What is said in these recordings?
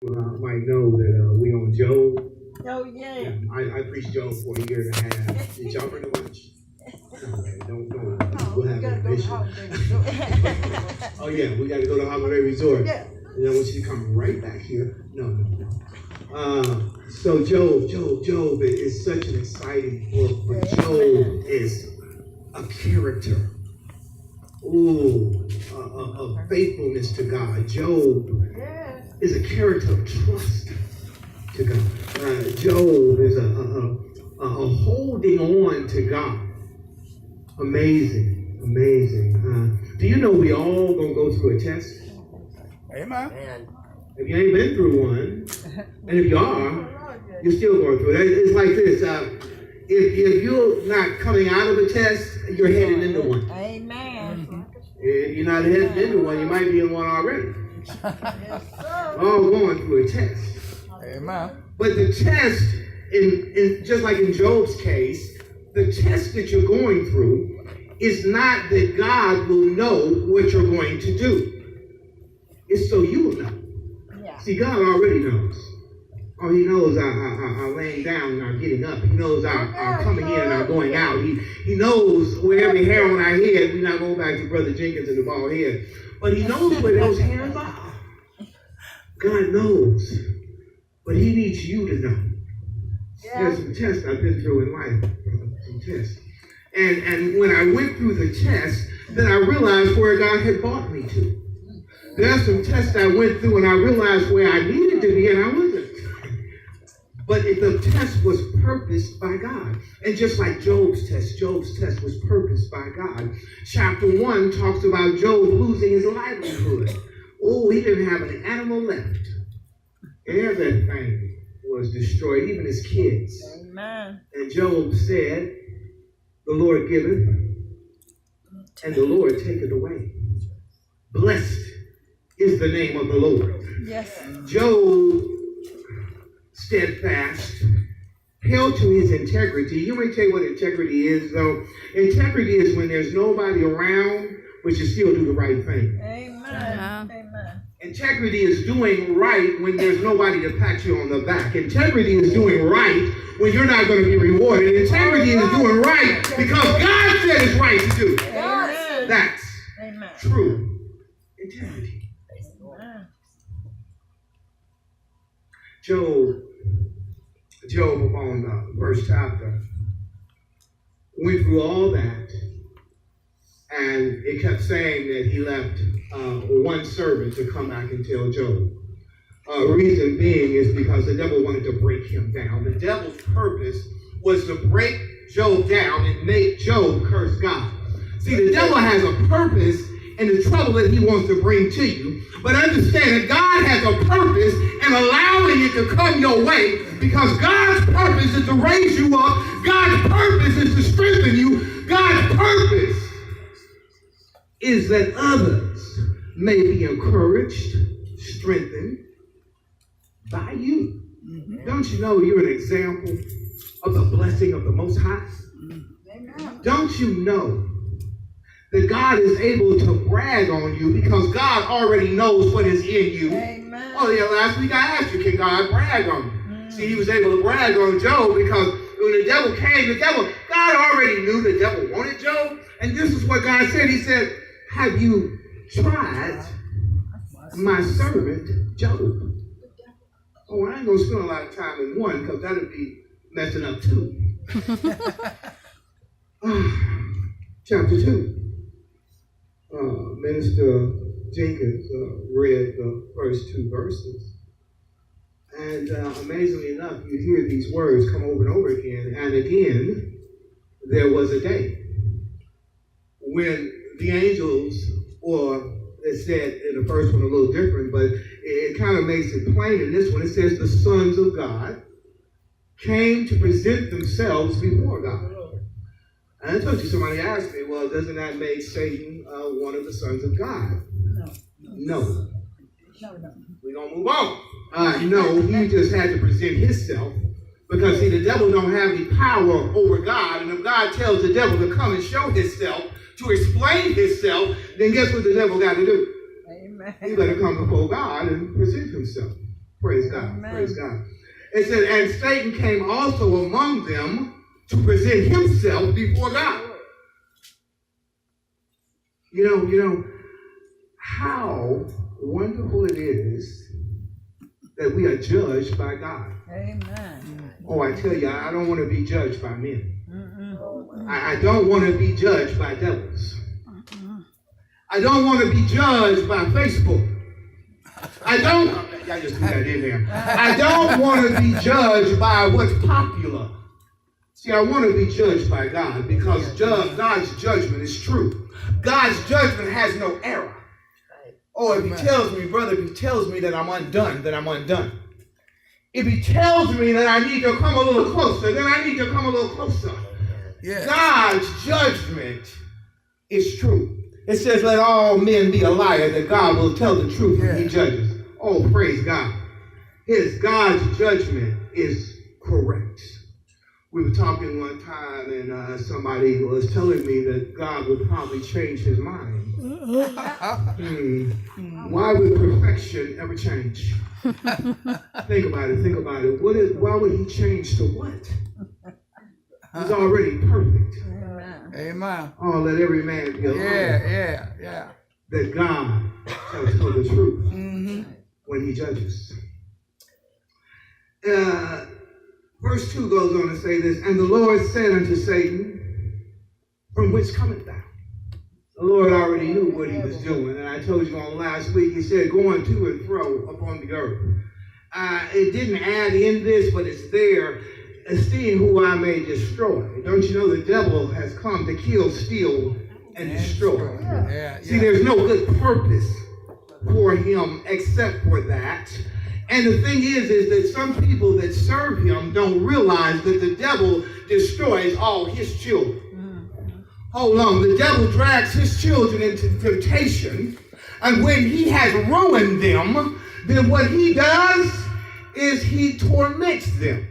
Might know that we on Job. Oh, yeah. I preached Job for a year and a half. Did y'all bring a lunch? Okay, don't. We'll have an mission. Oh yeah, we got to go to Holiday Resort. Yeah. And I want you to come right back here. No. So Job is such an exciting book, but Job is a character. Of faithfulness to God. Job is a character of trust to God. Job is a holding on to God. Amazing. Do you know we all gonna go through a test? Amen. If you ain't been through one, and if you are, you're still going through it. It's like this. If you're not coming out of a test, you're heading into one. Amen. If you're not heading into one, you might be in one already. Yes, sir. All going through a test. Amen. But the test, in just like in Job's case, the test that you're going through is not that God will know what you're going to do. It's so you will know. Yeah. See, God already knows. Oh, he knows our laying down and our getting up. He knows our coming in and our going out. He knows where every hair on our head, we're not going back to Brother Jenkins and the bald head, but he knows where those hairs are. God knows. But he needs you to know. Yeah. There's some tests I've been through in life. Some tests. And when I went through the test, then I realized where God had brought me to. There's some tests I went through and I realized where I needed to be and I wasn't. But the test was purposed by God. And just like Job's test was purposed by God. Chapter 1 talks about Job losing his livelihood. Oh, he didn't have an animal left. Everything was destroyed, even his kids. Amen. And Job said, the Lord giveth, and the Lord taketh away. Blessed is the name of the Lord. Yes. Job, steadfast, held to his integrity. You may tell you what integrity is, though. Integrity is when there's nobody around, but you still do the right thing. Amen. Amen. Integrity is doing right when there's nobody to pat you on the back. Integrity is doing right when you're not going to be rewarded. Integrity is doing right because God said it's right to do. Amen. That's Amen. true integrity. Amen. Job upon the first chapter went through all that, and it kept saying that he left one servant to come back and tell Job. Reason being is because the devil wanted to break him down. The devil's purpose was to break Job down and make Job curse God. See, the devil has a purpose in the trouble that he wants to bring to you. But understand that God has a purpose in allowing it to come your way because God's purpose is to raise you up. God's purpose is to strengthen you. God's purpose is that others may be encouraged, strengthened by you. Mm-hmm. Don't you know you're an example of the blessing of the Most High? Mm-hmm. Don't you know that God is able to brag on you because God already knows what is in you? Amen. Oh yeah, last week I asked you, can God brag on you? Mm-hmm. See, he was able to brag on Job because when the devil came, God already knew the devil wanted Job. And this is what God said. He said, have you tried my servant Job? Oh, I ain't going to spend a lot of time in one because that would be messing up two. Chapter 2. Minister Jenkins read the first 2 verses. And amazingly enough, you hear these words come over and over again. And again, there was a day when the angels, or it said in the first one a little different, but it kind of makes it plain in this one. It says the sons of God came to present themselves before God. And I told you, somebody asked me, well, doesn't that make Satan one of the sons of God? No. We're going to move on. No, he just had to present himself because, see, the devil don't have any power over God. And if God tells the devil to come and show himself, to explain himself, then guess what the devil got to do? Amen. He better come before God and present himself. Praise God. Amen. Praise God. It said, and Satan came also among them to present himself before God. You know, how wonderful it is that we are judged by God. Amen. Oh, I tell you, I don't want to be judged by men. Mm-mm. I don't want to be judged by devils. I don't want to be judged by Facebook. I just threw that in there. I don't want to be judged by what's popular. See, I want to be judged by God because God's judgment is true. God's judgment has no error. Oh, if he tells me, brother, if he tells me that I'm undone, then I'm undone. If he tells me that I need to come a little closer, then I need to come a little closer. Yes. God's judgment is true. It says, let all men be a liar, that God will tell the truth when he judges. Oh, praise God. God's judgment is correct. We were talking one time, and somebody was telling me that God would probably change his mind. Why would perfection ever change? Think about it. Why would he change to what? He's already perfect. Amen. Oh, let every man be a liar. Yeah. That God shall tell the truth when he judges. Verse 2 goes on to say this, and the Lord said unto Satan, from which cometh thou? The Lord already knew what he was doing, and I told you on last week, he said, going to and fro upon the earth. It didn't add in this, but it's there, seeing who I may destroy. Don't you know the devil has come to kill, steal, and destroy? See, there's no good purpose for him except for that. And the thing is that some people that serve him don't realize that the devil destroys all his children. Hold on, the devil drags his children into temptation, and when he has ruined them, then what he does is he torments them.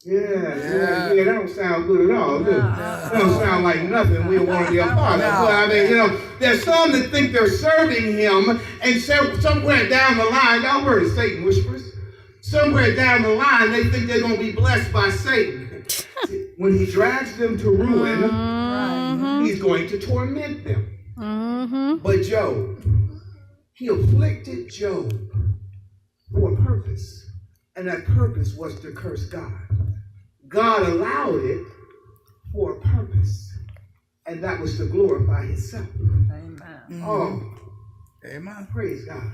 Yeah, that don't sound good at all, does it? That don't sound like nothing we want to be a part of. But I mean, there's some that think they're serving him, and somewhere down the line, y'all heard of Satan whispers? Somewhere down the line, they think they're going to be blessed by Satan. When he drags them to ruin, he's going to torment them. But Job, he afflicted Job for a purpose, and that purpose was to curse God. God allowed it for a purpose, and that was to glorify himself. Amen. Oh, amen. Praise God.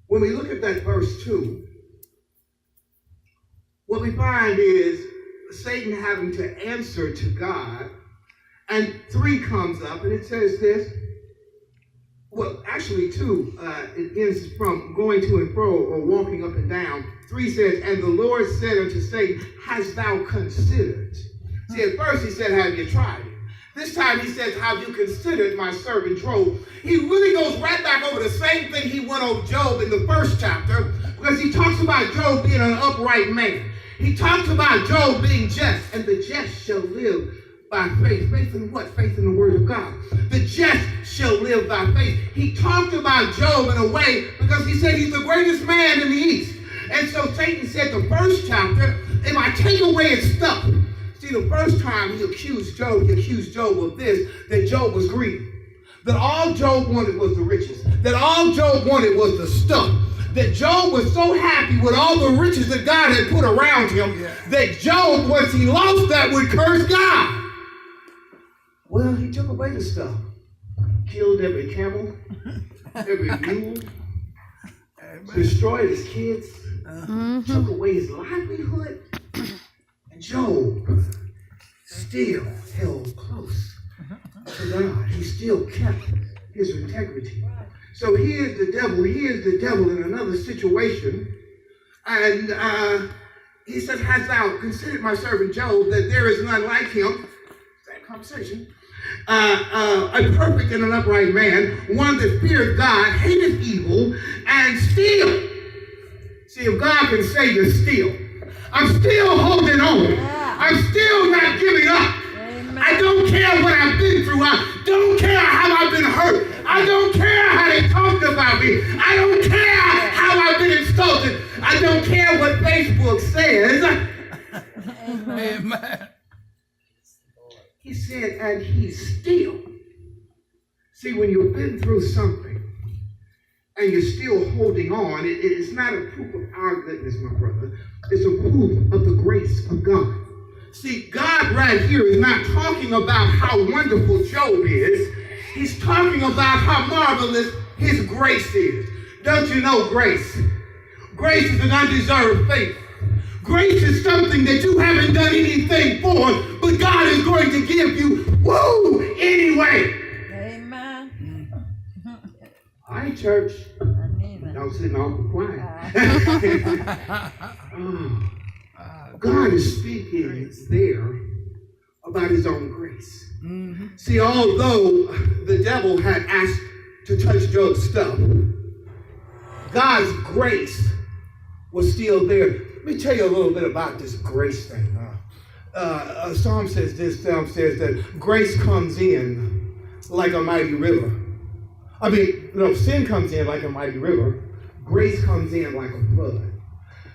When we look at that verse 2, what we find is Satan having to answer to God, and 3 comes up, and it says this. Well, actually 2, it ends from going to and fro or walking up and down. 3 says, and the Lord said unto Satan, hast thou considered? See, at first he said, have you tried it? This time he says, have you considered my servant Job? He really goes right back over the same thing he went over Job in the first chapter, because he talks about Job being an upright man. He talks about Job being just, and the just shall live by faith. Faith in what? Faith in the word of God. The just shall live by faith. He talked about Job in a way because he said he's the greatest man in the East. And so Satan said the first chapter, if I take away his stuff. See, the first time he accused Job of this, that Job was greedy. That all Job wanted was the riches. That all Job wanted was the stuff. That Job was so happy with all the riches that God had put around him, that Job, once he lost that, would curse God. Well, he took away the stuff. Killed every camel, every mule, destroyed his kids, took away his livelihood. And Job still held close to God. He still kept his integrity. So here's the devil in another situation. And he says, hast thou considered my servant Job, that there is none like him? Same conversation. A perfect and an upright man, one that fears God, hateth evil, and still. See, if God can save you still, I'm still holding on. I'm still not giving up. I don't care what I've been through. I don't care how I've been hurt. I don't care how they talked about me. I don't care I don't care what Facebook says. Amen. He said, and he's still. See, when you've been through something and you're still holding on, it's not a proof of our goodness, my brother. It's a proof of the grace of God. See, God right here is not talking about how wonderful Job is. He's talking about how marvelous his grace is. Don't you know grace? Grace is an undeserved favor. Grace is something that you haven't done anything for, but God is going to give you, woo, anyway. Amen. All right, church. Amen. Y'all sitting awful quiet. God is speaking there about his own grace. Mm-hmm. See, although the devil had asked to touch Job's stuff, God's grace was still there. Let me tell you a little bit about this grace thing. Psalm says this, Psalm says that grace comes in like a mighty river. Sin comes in like a mighty river. Grace comes in like a flood.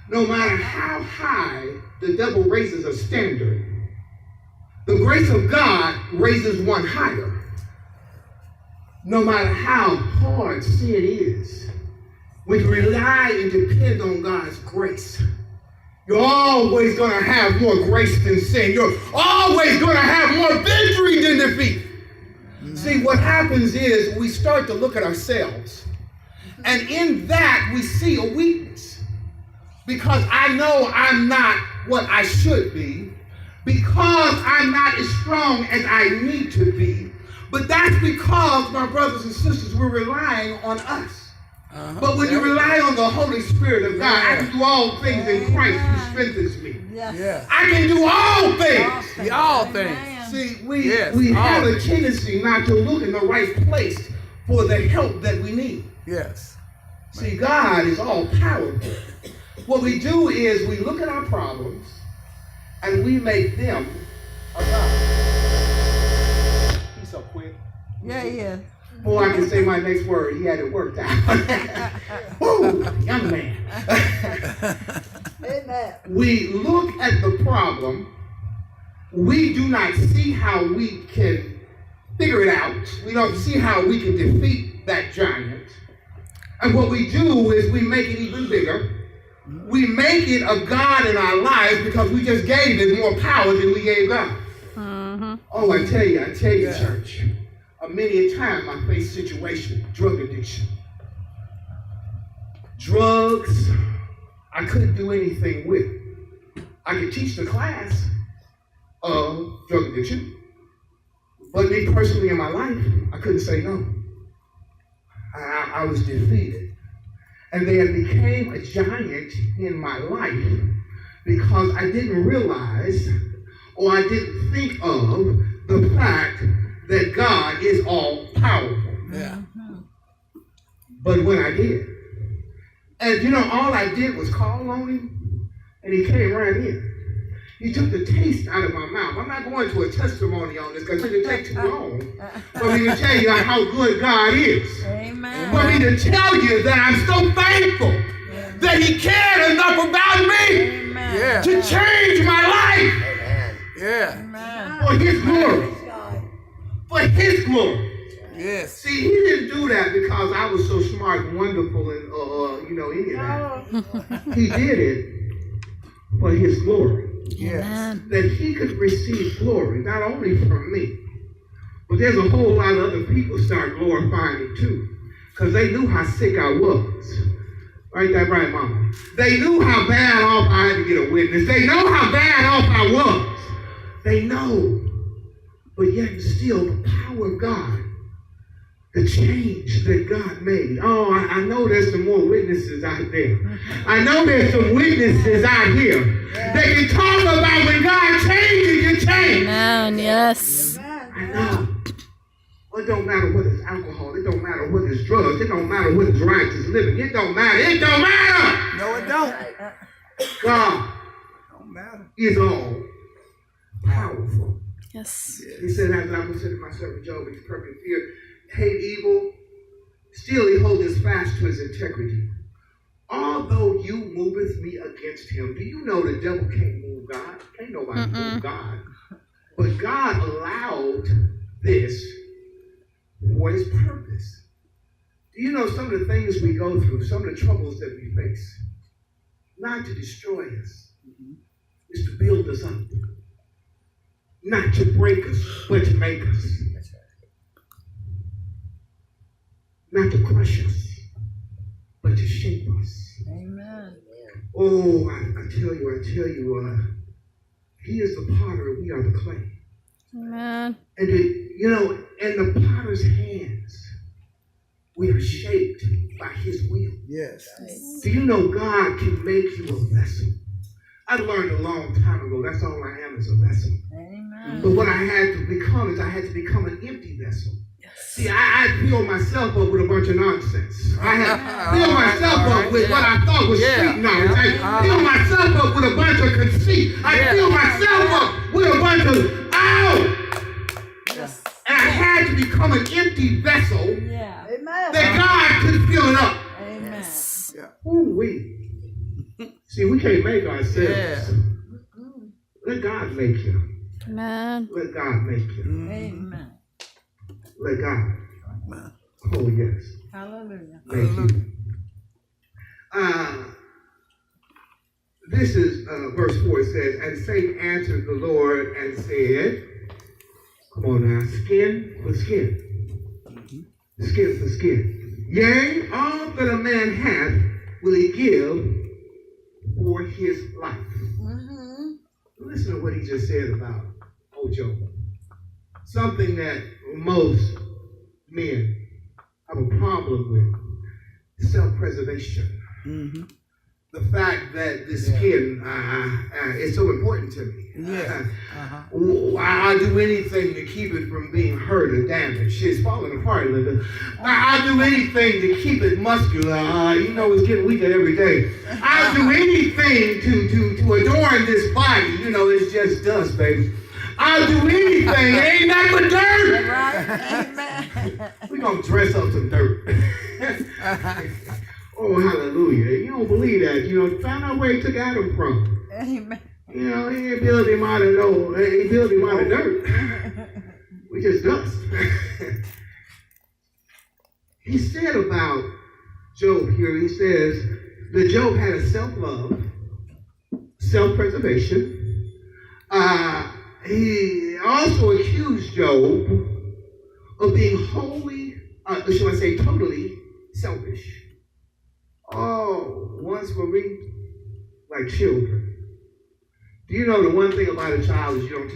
No matter how high the devil raises a standard, the grace of God raises one higher. No matter how hard sin is, when you rely and depend on God's grace, you're always going to have more grace than sin. You're always going to have more victory than defeat. See, what happens is we start to look at ourselves, and in that we see a weakness. Because I know I'm not what I should be, because I'm not as strong as I need to be. But that's because, my brothers and sisters, we're relying on us. But when you rely on the Holy Spirit of God, I can do all things in Christ who strengthens me. Yes. Yeah. I can do all things. All things. Amen. See, we have a tendency not to look in the right place for the help that we need. Yes. See, God is all powerful. What we do is we look at our problems and we make them a God. He's so quick. Yeah. Boy, I can say my next word. He had it worked out. Woo, young man. Amen. We look at the problem. We do not see how we can figure it out. We don't see how we can defeat that giant. And what we do is we make it even bigger. We make it a God in our lives because we just gave it more power than we gave God. Mm-hmm. Oh, I tell you, church. Many a time I face situation, drug addiction. Drugs, I couldn't do anything with. I could teach the class of drug addiction, but me personally in my life, I couldn't say no. I was defeated. And then it became a giant in my life because I didn't realize or I didn't think of the fact that God is all powerful. Yeah. But when I did, and all I did was call on him, and he came right in. He took the taste out of my mouth. I'm not going to a testimony on this because it would take too long for me to tell you how good God is. Amen. For me to tell you that I'm so thankful that he cared enough about me Amen. Yeah. to change my life Yeah. Amen. for his glory. For his glory. Yes. See, he didn't do that because I was so smart and wonderful and, any of that. He did it for his glory. Yes. That he could receive glory, not only from me, but there's a whole lot of other people start glorifying him too, because they knew how sick I was. Right, that right, Mama? They knew how bad off I had to get a witness. They know how bad off I was. They know. But yet still, the power of God, the change that God made. Oh, I know there's some more witnesses out there. I know there's some witnesses out here that can talk about when God changes, you change. Amen. Yes. I know. Well, it don't matter what is alcohol. It don't matter what is drugs. It don't matter what is righteous living. It don't matter. It don't matter. No, it don't. God Don't matter. is all powerful. Yes. He said, as I consider myself in Job, he's perfect fear, hate evil, still he holds fast to his integrity. although you moveth me against him. Do you know the devil can't move God? Can't nobody move God. But God allowed this for his purpose. Do you know some of the things we go through, some of the troubles that we face, not to destroy us, is to build us up. Not to break us, but to make us. Not to crush us, but to shape us. Amen. Oh, I tell you, he is the potter, we are the clay. Amen. And in the potter's hands, we are shaped by his will. Yes. Do you know God can make you a vessel? I learned a long time ago, that's all I am is a vessel. Amen. But what I had to become is I had to become an empty vessel. See, I filled myself up with a bunch of nonsense. I had filled myself up with what I thought was street knowledge. I filled myself up with a bunch of conceit. I filled myself up with a bunch of, Yes. and I had to become an empty vessel Yeah. Amen. that God could fill it up. Amen. Ooh-wee. See, we can't make ourselves. Yeah. Let God make you. Amen. Let God make you. Amen. Let God. Oh, yes. Hallelujah. Thank you. This is verse 4. It says, and Satan answered the Lord and said, come on now, skin for skin. Skin for skin. Yea, all that a man hath will he give for his life. Listen to what he just said about old Job. Something that most men have a problem with, self-preservation. The fact that the skin is so important to me. Yeah. I'll do anything to keep it from being hurt or damaged. It's falling apart a little bit. I'll do anything to keep it muscular. It's getting weaker every day. I'll do anything to adorn this body. It's just dust, baby. I'll do anything. It ain't nothing but dirt. Right? Amen. We're going to dress up some dirt. Oh, hallelujah. You don't believe that. Find out where he took Adam from. Amen. He ain't built him out of he built him out of dirt. We just dust. He said about Job here, he says that Job had a self-love, self-preservation. He also accused Job of being wholly, shall I say, totally selfish. Oh, once were we like children. Do you know the one thing about a child is you don't have to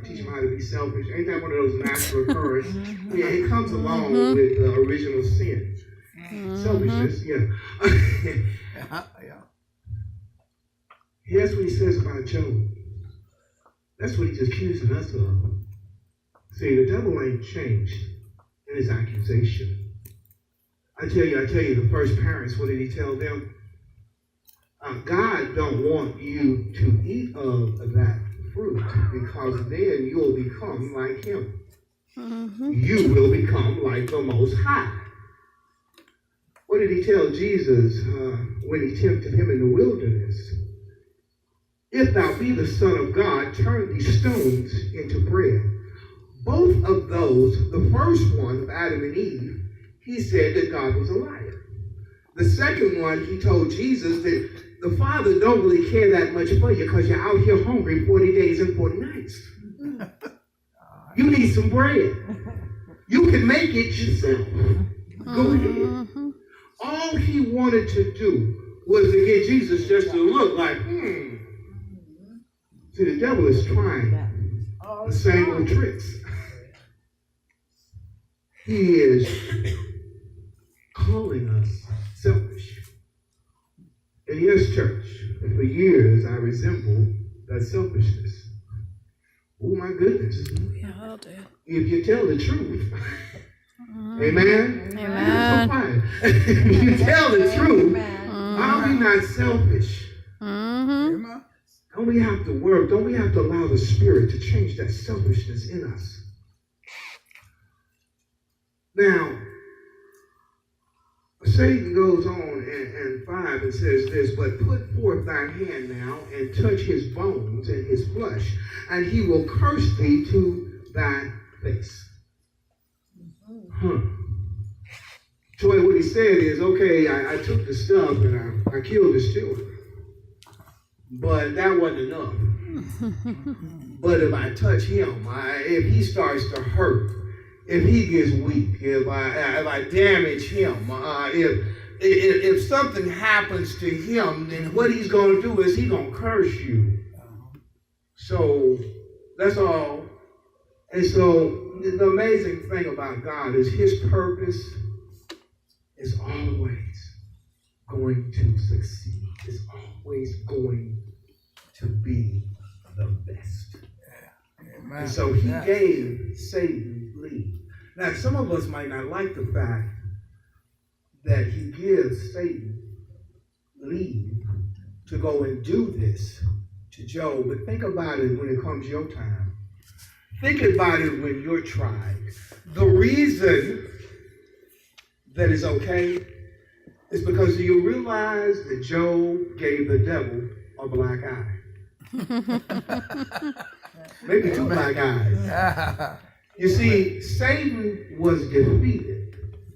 teach them how to be selfish? Ain't that one of those natural occurrence? Yeah, it comes along with the original sin. Selfishness, yeah. Here's what he says about Job. That's what he's accusing us of. See, the devil ain't changed in his accusation. I tell you, the first parents, what did he tell them? God don't want you to eat of that fruit because then you'll become like him. You will become like the Most High. What did he tell Jesus when he tempted him in the wilderness? If thou be the Son of God, turn these stones into bread. Both of those, the first one of Adam and Eve, he said that God was a liar. The second one, he told Jesus that the Father don't really care that much for you because you're out here hungry 40 days and 40 nights. You need some bread. You can make it yourself. Go ahead. All he wanted to do was to get Jesus just to look like, See, the devil is trying the same old tricks. He is calling us selfish. And yes, church, and for years I resembled that selfishness. Oh my goodness. Yeah, If you tell the truth, amen? Amen. So fine. If you tell the truth, are we not selfish? Don't we have to work? Don't we have to allow the Spirit to change that selfishness in us? Now, Satan goes on in 5 5 and says this, but put forth thine hand now and touch his bones and his flesh, and he will curse thee to thy face. Joy, what he said is, okay, I took the stuff and I killed his children. But that wasn't enough. But if I touch him, if he starts to hurt, if he gets weak, if I damage him, if something happens to him, then what he's going to do is he's going to curse you. So that's all. And so the amazing thing about God is his purpose is always going to succeed. It's always going to be the best. Amen. And so he gave Satan leave. Now, some of us might not like the fact that he gives Satan leave to go and do this to Job, but think about it when it comes your time. Think about it when you're tried. The reason that it's okay is because you realize that Job gave the devil a black eye. Maybe 2 black eyes. You see, Satan was defeated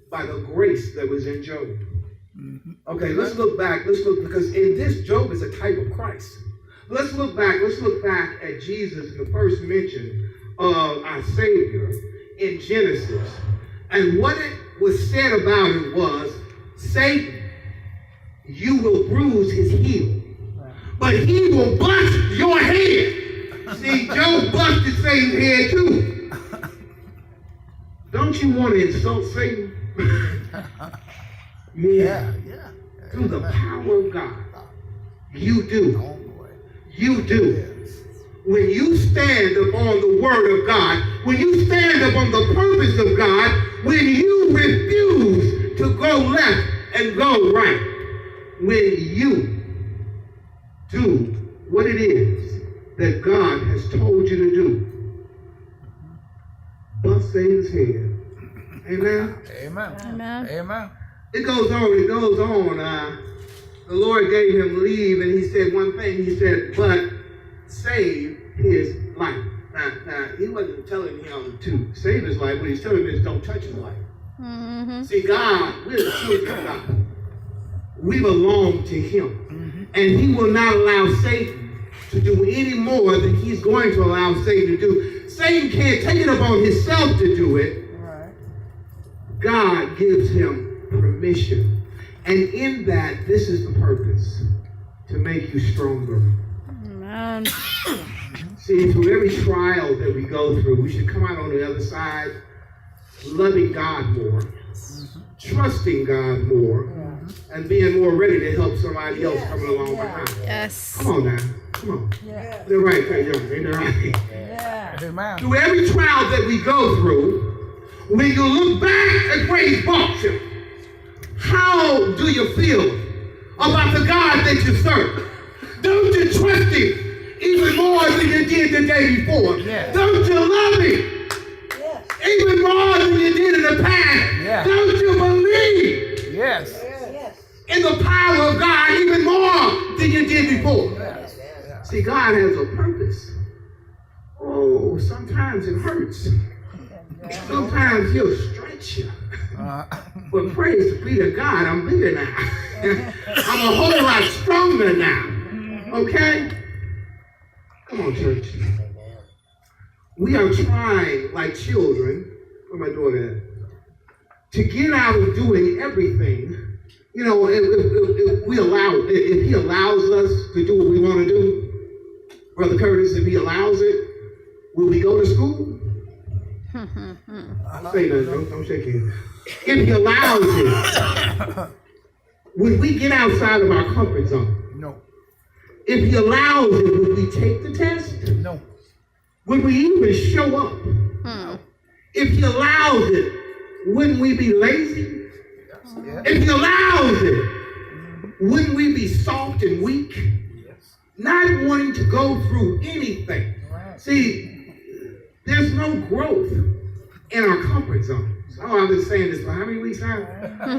by the grace that was in Job. Okay, let's look back. Because in this, Job is a type of Christ. Let's look back at Jesus in the first mention of our Savior in Genesis. And what it was said about him was, Satan, you will bruise his heel, but he will bust your head. See, Job busted Satan's head too. Don't you want to insult Satan? Yeah. Through the power of God. You do. You do. When you stand upon the word of God, when you stand upon the purpose of God, when you refuse to go left and go right, when you do what it is that God has told you to do, bust Satan's head. Amen? Amen. Amen. Amen. It goes on. The Lord gave him leave, and he said one thing. He said, but save his life. Now, he wasn't telling him to save his life. What he's telling him is don't touch his life. Mm-hmm. See, God, we're the children of God. We belong to him. And he will not allow Satan to do any more than he's going to allow Satan to do. Satan can't take it upon himself to do it. Right. God gives him permission. And in that, this is the purpose, to make you stronger. Amen. See, through every trial that we go through, we should come out on the other side loving God more, trusting God more, and being more ready to help somebody else coming along behind. Yes. Come on now. Come on. Yeah. They're right, ain't they right? Yeah. Amen. Through every trial that we go through, when you look back at where he's brought you, how do you feel about the God that you serve? Don't you trust him even more than you did the day before? Yes. Don't you love him Yes. even more than you did in the past? Yes. Don't you believe Yes. Yes. in the power of God even more than you did before? Yes. See, God has a purpose. Oh, sometimes it hurts. Sometimes he'll stretch you. But praise be to God, I'm bigger now. I'm a whole lot stronger now. Okay? Come on, church. We are trying, like children, where my daughter at, to get out of doing everything. You know, if he allows us to do what we want to do, Brother Curtis, if he allows it, will we go to school? Say that, don't shake your head. If he allows it, would we get outside of our comfort zone? No. If he allows it, would we take the test? No. Would we even show up? If he allows it, wouldn't we be lazy? Yeah. If he allows it, wouldn't we be soft and weak? Yes. Not wanting to go through anything. Right. See, there's no growth in our comfort zones. Oh, I've been saying this for how many weeks now?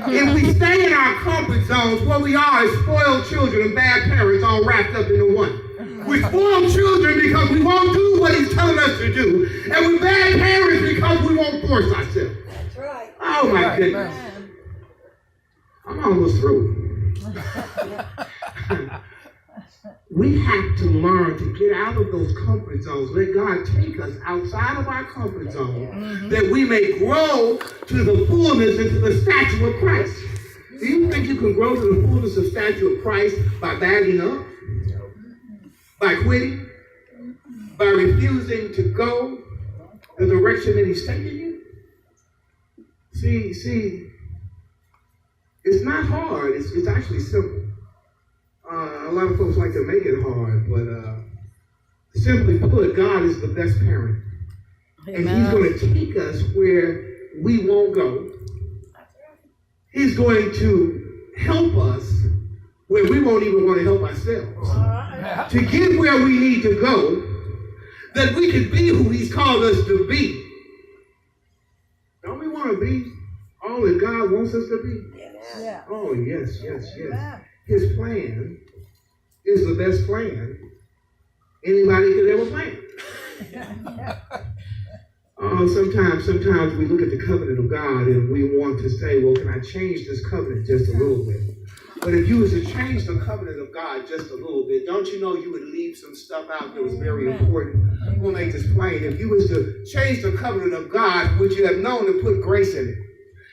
If we stay in our comfort zones, what we are is spoiled children and bad parents all wrapped up into one. We're spoiled children because we won't do what he's telling us to do. And we're bad parents because we won't force ourselves. That's right. Oh my goodness. I'm almost through. We have to learn to get out of those comfort zones. Let God take us outside of our comfort zone that we may grow to the fullness and to the stature of Christ. Do you think you can grow to the fullness of stature of Christ by bagging up? By quitting? By refusing to go the direction that he's taking you? See, it's not hard. It's actually simple. A lot of folks like to make it hard, but simply put, God is the best parent. And he's going to take us where we won't go. He's going to help us where we won't even want to help ourselves. To get where we need to go, that we can be who he's called us to be. Don't we want to be all that God wants us to be? Yeah. Oh, yes. His plan is the best plan anybody could ever plan. Sometimes we look at the covenant of God and we want to say, well, can I change this covenant just a little bit? But if you was to change the covenant of God just a little bit, don't you know you would leave some stuff out that was very important? We'll make this plain. If you was to change the covenant of God, would you have known to put grace in it?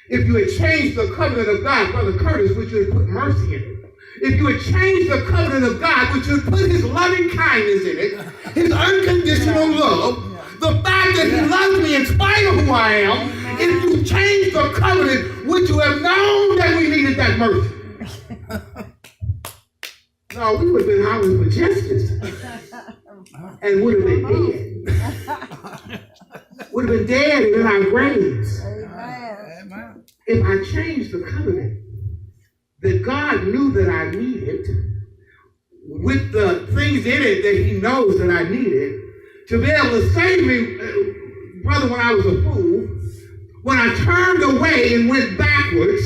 If you had changed the covenant of God, Brother Curtis, would you have put mercy in it? If you had changed the covenant of God, would you have put his loving kindness in it, his unconditional love, the fact that he loves me in spite of who I am? If you changed the covenant, would you have known that we needed that mercy? No, we would have been hollering for justice and would have been dead. Would have been dead in our graves. Amen. If I changed the covenant that God knew that I needed, with the things in it that he knows that I needed, to be able to save me, brother, when I was a fool, when I turned away and went backwards,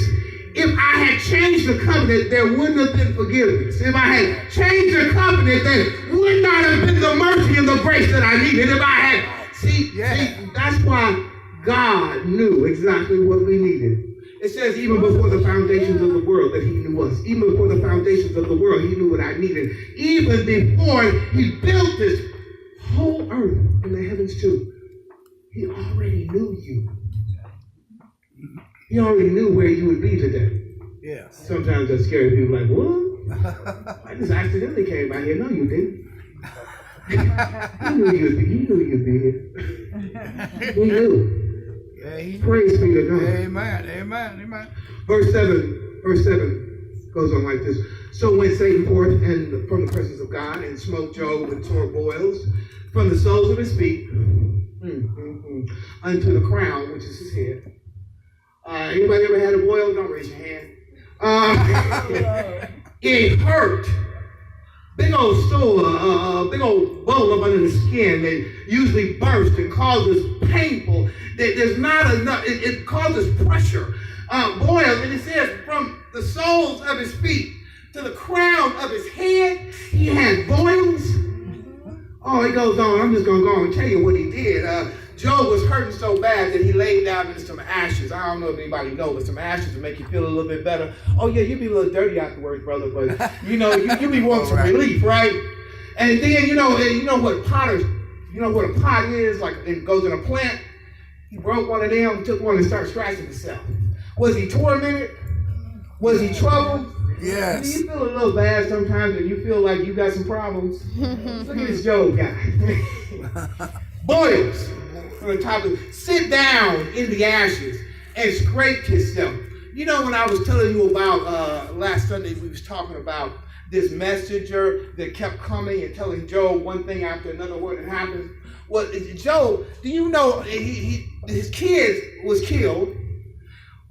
if I had changed the covenant, there wouldn't have been forgiveness. If I had changed the covenant, there would not have been the mercy and the grace that I needed. If I had, see, that's why God knew exactly what we needed. It says even before the foundations of the world that he knew us. Even before the foundations of the world, he knew what I needed. Even before he built this whole earth and the heavens too, he already knew you. He already knew where you would be today. Yes. Sometimes that scares people like, what? I just accidentally came by here. No, you didn't. He knew you'd be here. He knew. Yeah, Praise be to God. Amen. Verse 7 goes on like this. So went Satan forth and from the presence of God and smote Job with sore boils from the soles of his feet unto the crown, which is his head. Anybody ever had a boil? Don't raise your hand. It hurt. Big old sore, big old bone up under the skin that usually bursts and causes painful. There's not enough. It causes pressure. Boils, and it says from the soles of his feet to the crown of his head, he had boils. Oh, it goes on. I'm just going to go and tell you what he did. Job was hurting so bad that he laid down in some ashes. I don't know if anybody knows, but some ashes will make you feel a little bit better. Oh, yeah, you'll be a little dirty afterwards, brother, but, you be wanting some relief, right? And then, you know what a pot is? Like, it goes in a plant. He broke one of them, took one and started scratching himself. Was he tormented? Was he troubled? Yes. Do you feel a little bad sometimes and you feel like you got some problems? Look at this Job guy. Boils from the top of sit down in the ashes and scraped himself. You know, when I was telling you about last Sunday, we was talking about this messenger that kept coming and telling Job one thing after another what had happened. Well, Job, do you know his kids was killed?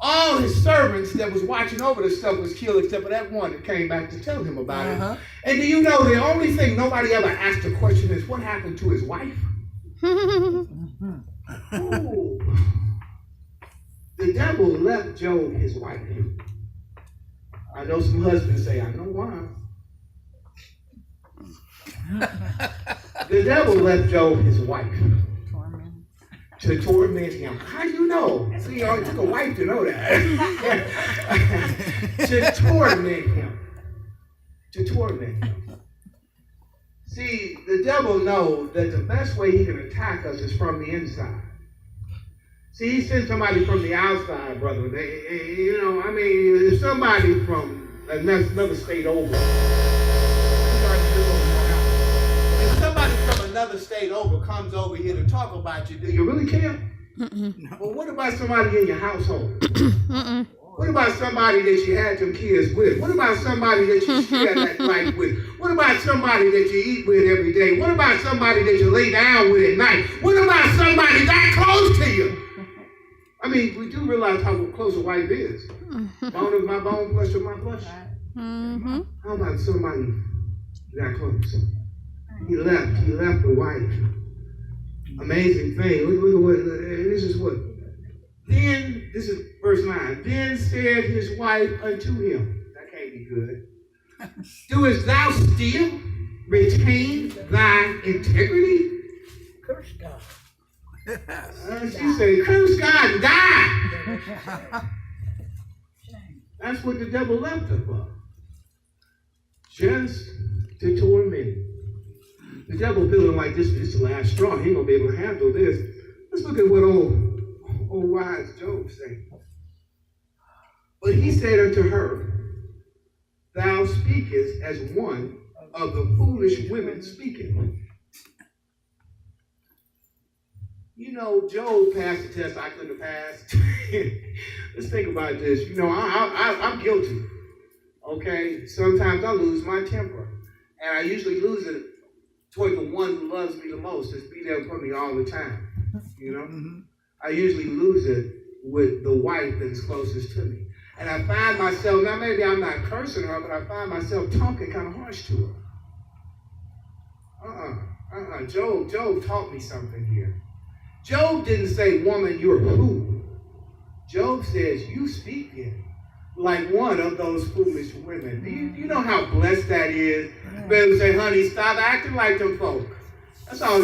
All his servants that was watching over the stuff was killed except for that one that came back to tell him about it. And do you know the only thing nobody ever asked the question is what happened to his wife? Ooh. devil left Job his wife. I know some husbands say, I know why. The devil left Job his wife to torment him. How do you know? See, it took a wife to know that. To torment him. To torment him. See, the devil knows that the best way he can attack us is from the inside. See, he sent somebody from the outside, brother. If somebody from another state over, if somebody from another state over comes over here to talk about you, do you really care? Well, what about somebody in your household? What about somebody that you had some kids with? What about somebody that you share that life with? What about somebody that you eat with every day? What about somebody that you lay down with at night? What about somebody that close to you? I mean, we do realize how close a wife is. Bone of my bone, flesh of my flesh. How about somebody that close? He left the wife. Amazing thing. Look at what, this is what. Then, this is verse 9. Then said his wife unto him, that can't be good. Doest thou still retain thy integrity? Curse God. She said, curse God and die. That's what the devil left her for. Just to torment. The devil feeling like this is the last straw. He ain't gonna be able to handle this. Let's look at what old wise Job said. But he said unto her, thou speakest as one of the foolish women speaking. You know, Job passed the test I couldn't have passed. Let's think about this. You know, I'm guilty. Okay? Sometimes I lose my temper. And I usually lose it toward the one who loves me the most, that's be there for me all the time. You know? I usually lose it with the wife that's closest to me. And I find myself, now maybe I'm not cursing her, but I find myself talking kind of harsh to her. Job taught me something here. Job didn't say, woman, you're a fool. Job says, you speaking like one of those foolish women. Do you know how blessed that is? Better say, honey, stop acting like them folk. That's all.